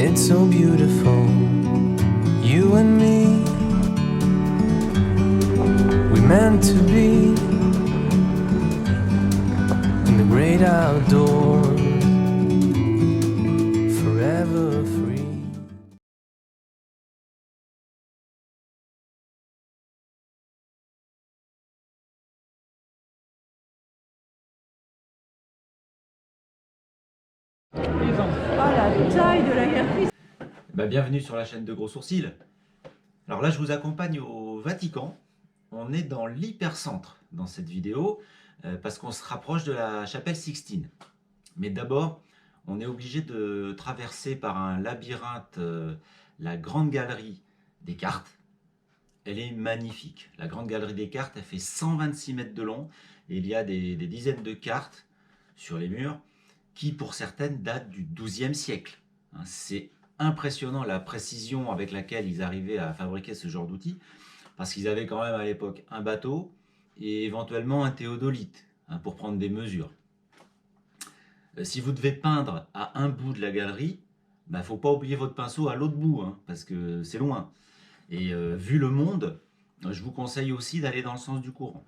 It's so beautiful, you and me. We meant to be in the great outdoors, forever free. Voilà, la taille de la galerie. Bienvenue sur la chaîne de Gros Sourcils. Alors là, je vous accompagne au Vatican. On est dans l'hypercentre dans cette vidéo parce qu'on se rapproche de la chapelle Sixtine. Mais d'abord, on est obligé de traverser par un labyrinthe la grande galerie des cartes. Elle est magnifique. La grande galerie des cartes, elle fait 126 mètres de long et il y a des dizaines de cartes sur les murs qui, pour certaines, datent du XIIe siècle. C'est impressionnant la précision avec laquelle ils arrivaient à fabriquer ce genre d'outils, parce qu'ils avaient quand même à l'époque un bateau et éventuellement un théodolite pour prendre des mesures. Si vous devez peindre à un bout de la galerie, il ne faut pas oublier votre pinceau à l'autre bout, parce que c'est loin. Et vu le monde, je vous conseille aussi d'aller dans le sens du courant.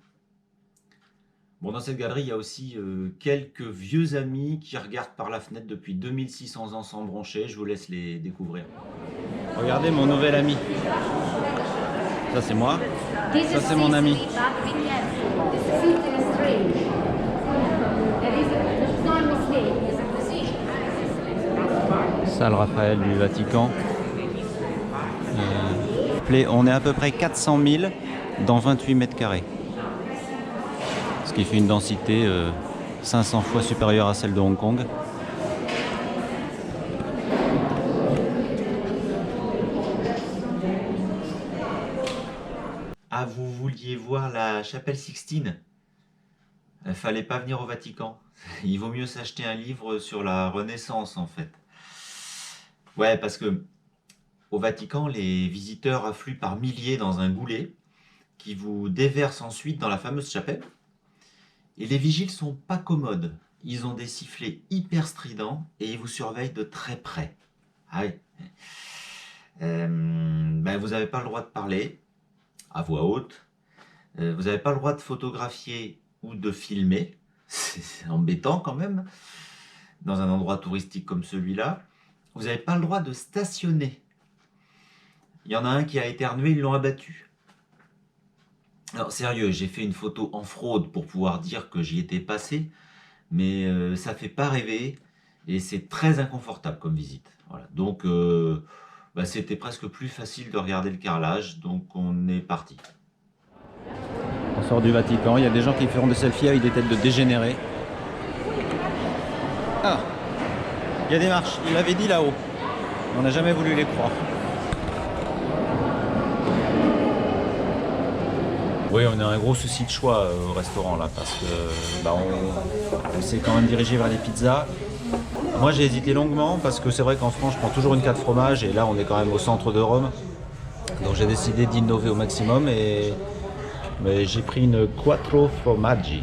Bon, dans cette galerie, il y a aussi quelques vieux amis qui regardent par la fenêtre depuis 2600 ans sans broncher. Je vous laisse les découvrir. Regardez mon nouvel ami. Ça, c'est moi. Ça, c'est mon ami. Ça, le Raphaël du Vatican. On est à peu près 400 000 dans 28 mètres carrés. Ce qui fait une densité 500 fois supérieure à celle de Hong Kong. Ah, vous vouliez voir la chapelle Sixtine? Il fallait pas venir au Vatican. Il vaut mieux s'acheter un livre sur la Renaissance, en fait. Ouais, parce que au Vatican, les visiteurs affluent par milliers dans un goulet qui vous déverse ensuite dans la fameuse chapelle. Et les vigiles sont pas commodes. Ils ont des sifflets hyper stridents et ils vous surveillent de très près. Ah oui. Vous n'avez pas le droit de parler à voix haute. Vous n'avez pas le droit de photographier ou de filmer. C'est embêtant quand même. Dans un endroit touristique comme celui-là. Vous n'avez pas le droit de stationner. Il y en a un qui a éternué, ils l'ont abattu. Alors sérieux, j'ai fait une photo en fraude pour pouvoir dire que j'y étais passé, mais ça fait pas rêver et c'est très inconfortable comme visite. Voilà. Donc c'était presque plus facile de regarder le carrelage, donc on est parti. On sort du Vatican, il y a des gens qui feront des selfies avec des têtes de dégénérés. Ah, il y a des marches, il l'avait dit là-haut. On n'a jamais voulu les croire. Oui, on a un gros souci de choix au restaurant là, parce que on s'est quand même dirigé vers les pizzas. Moi j'ai hésité longuement parce que c'est vrai qu'en France je prends toujours une 4 fromages et là on est quand même au centre de Rome. Donc j'ai décidé d'innover au maximum mais j'ai pris une Quattro Formaggi.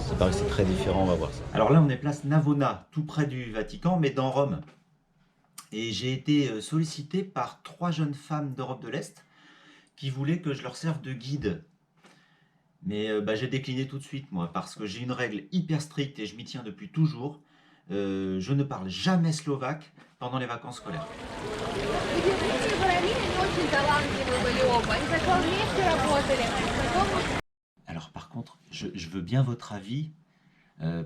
C'est pareil, c'est très différent, on va voir ça. Alors là on est place Navona, tout près du Vatican, mais dans Rome. Et j'ai été sollicité par 3 jeunes femmes d'Europe de l'Est qui voulaient que je leur serve de guide. Mais j'ai décliné tout de suite, moi, parce que j'ai une règle hyper stricte et je m'y tiens depuis toujours. Je ne parle jamais slovaque pendant les vacances scolaires. Alors par contre, je veux bien votre avis,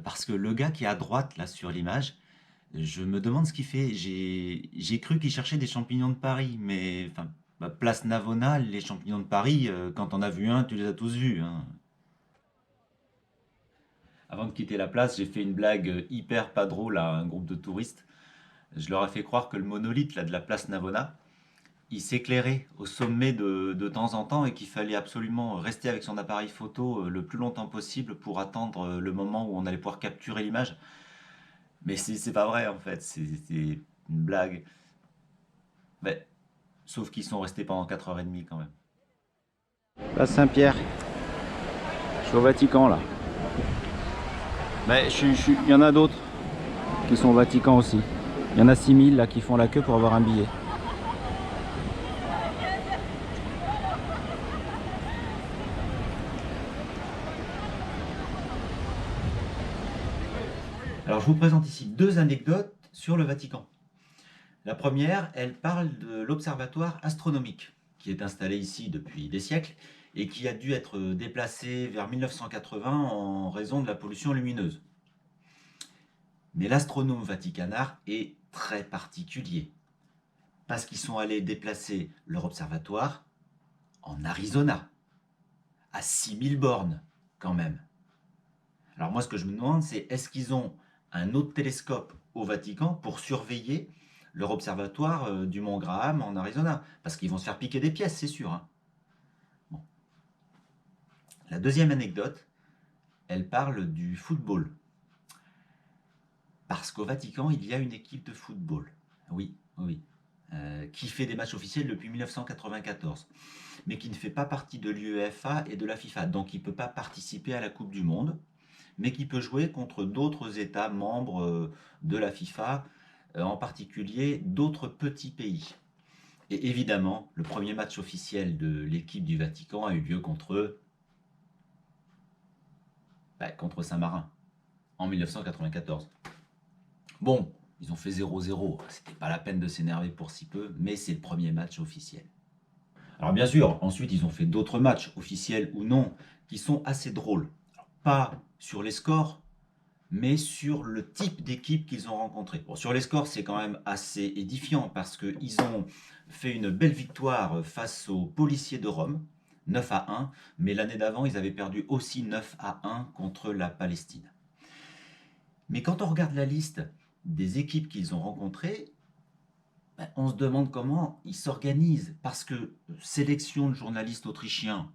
parce que le gars qui est à droite, là, sur l'image, je me demande ce qu'il fait. J'ai cru qu'il cherchait des champignons de Paris, mais... place Navona, les champignons de Paris, quand on a vu un, tu les as tous vus. Avant de quitter la place, j'ai fait une blague hyper pas drôle à un groupe de touristes. Je leur ai fait croire que le monolithe là, de la place Navona, il s'éclairait au sommet de temps en temps et qu'il fallait absolument rester avec son appareil photo le plus longtemps possible pour attendre le moment où on allait pouvoir capturer l'image. Mais c'est pas vrai en fait, c'est une blague. Sauf qu'ils sont restés pendant 4h30 quand même. Place Saint-Pierre. Je suis au Vatican là. Mais il y en a d'autres qui sont au Vatican aussi. Il y en a 6000 là qui font la queue pour avoir un billet. Alors je vous présente ici 2 anecdotes sur le Vatican. La première, elle parle de l'observatoire astronomique qui est installé ici depuis des siècles et qui a dû être déplacé vers 1980 en raison de la pollution lumineuse. Mais l'astronome vaticanard est très particulier parce qu'ils sont allés déplacer leur observatoire en Arizona, à 6000 bornes quand même. Alors moi ce que je me demande c'est est-ce qu'ils ont un autre télescope au Vatican pour surveiller leur observatoire du Mont Graham en Arizona, parce qu'ils vont se faire piquer des pièces, c'est sûr. Hein. Bon. La deuxième anecdote, elle parle du football. Parce qu'au Vatican, il y a une équipe de football. Oui, qui fait des matchs officiels depuis 1994, mais qui ne fait pas partie de l'UEFA et de la FIFA, donc il ne peut pas participer à la Coupe du Monde, mais qui peut jouer contre d'autres États membres de la FIFA, en particulier d'autres petits pays. Et évidemment, le premier match officiel de l'équipe du Vatican a eu lieu contre Saint-Marin, en 1994. Bon, ils ont fait 0-0, c'était pas la peine de s'énerver pour si peu, mais c'est le premier match officiel. Alors bien sûr, ensuite ils ont fait d'autres matchs, officiels ou non, qui sont assez drôles. Alors, pas sur les scores, mais sur le type d'équipe qu'ils ont rencontré. Bon, sur les scores, c'est quand même assez édifiant parce qu'ils ont fait une belle victoire face aux policiers de Rome, 9-1, mais l'année d'avant, ils avaient perdu aussi 9-1 contre la Palestine. Mais quand on regarde la liste des équipes qu'ils ont rencontrées, on se demande comment ils s'organisent, parce que sélection de journalistes autrichiens,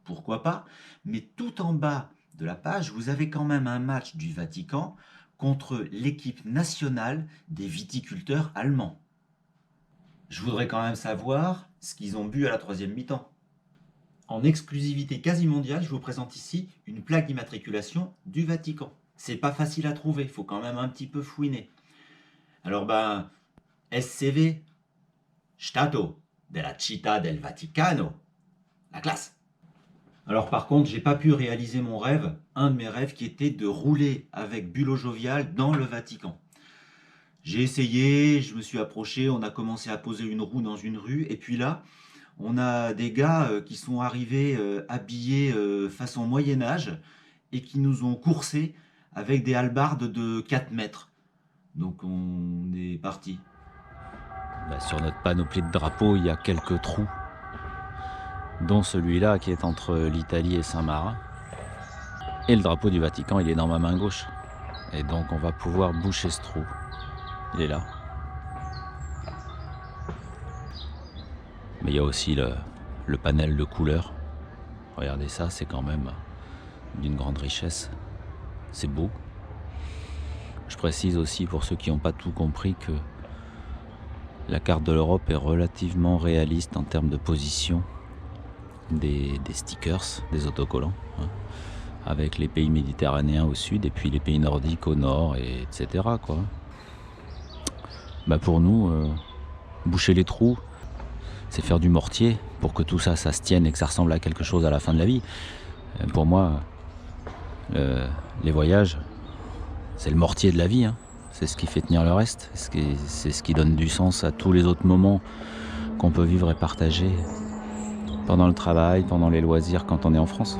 pourquoi pas, mais tout en bas de la page, vous avez quand même un match du Vatican contre l'équipe nationale des viticulteurs allemands. Je voudrais quand même savoir ce qu'ils ont bu à la 3e mi-temps. En exclusivité quasi mondiale, je vous présente ici une plaque d'immatriculation du Vatican. C'est pas facile à trouver, il faut quand même un petit peu fouiner. Alors SCV, Stato della Città del Vaticano, la classe. Alors par contre, j'ai pas pu réaliser mon rêve, un de mes rêves qui était de rouler avec Bulot Jovial dans le Vatican. J'ai essayé, je me suis approché, on a commencé à poser une roue dans une rue, et puis là, on a des gars qui sont arrivés habillés façon Moyen-Âge et qui nous ont coursés avec des hallebardes de 4 mètres. Donc on est parti. Sur notre panoplie de drapeaux, il y a quelques trous, dont celui-là qui est entre l'Italie et Saint-Marin. Et le drapeau du Vatican, il est dans ma main gauche. Et donc on va pouvoir boucher ce trou. Il est là. Mais il y a aussi le panel de couleurs. Regardez ça, c'est quand même d'une grande richesse. C'est beau. Je précise aussi pour ceux qui n'ont pas tout compris que la carte de l'Europe est relativement réaliste en termes de position des stickers, des autocollants, hein, avec les pays méditerranéens au sud et puis les pays nordiques au nord, etc. quoi. Pour nous, boucher les trous, c'est faire du mortier pour que tout ça se tienne et que ça ressemble à quelque chose à la fin de la vie. Pour moi, les voyages, c'est le mortier de la vie, hein. C'est ce qui fait tenir le reste, c'est ce qui donne du sens à tous les autres moments qu'on peut vivre et partager pendant le travail, pendant les loisirs, quand on est en France.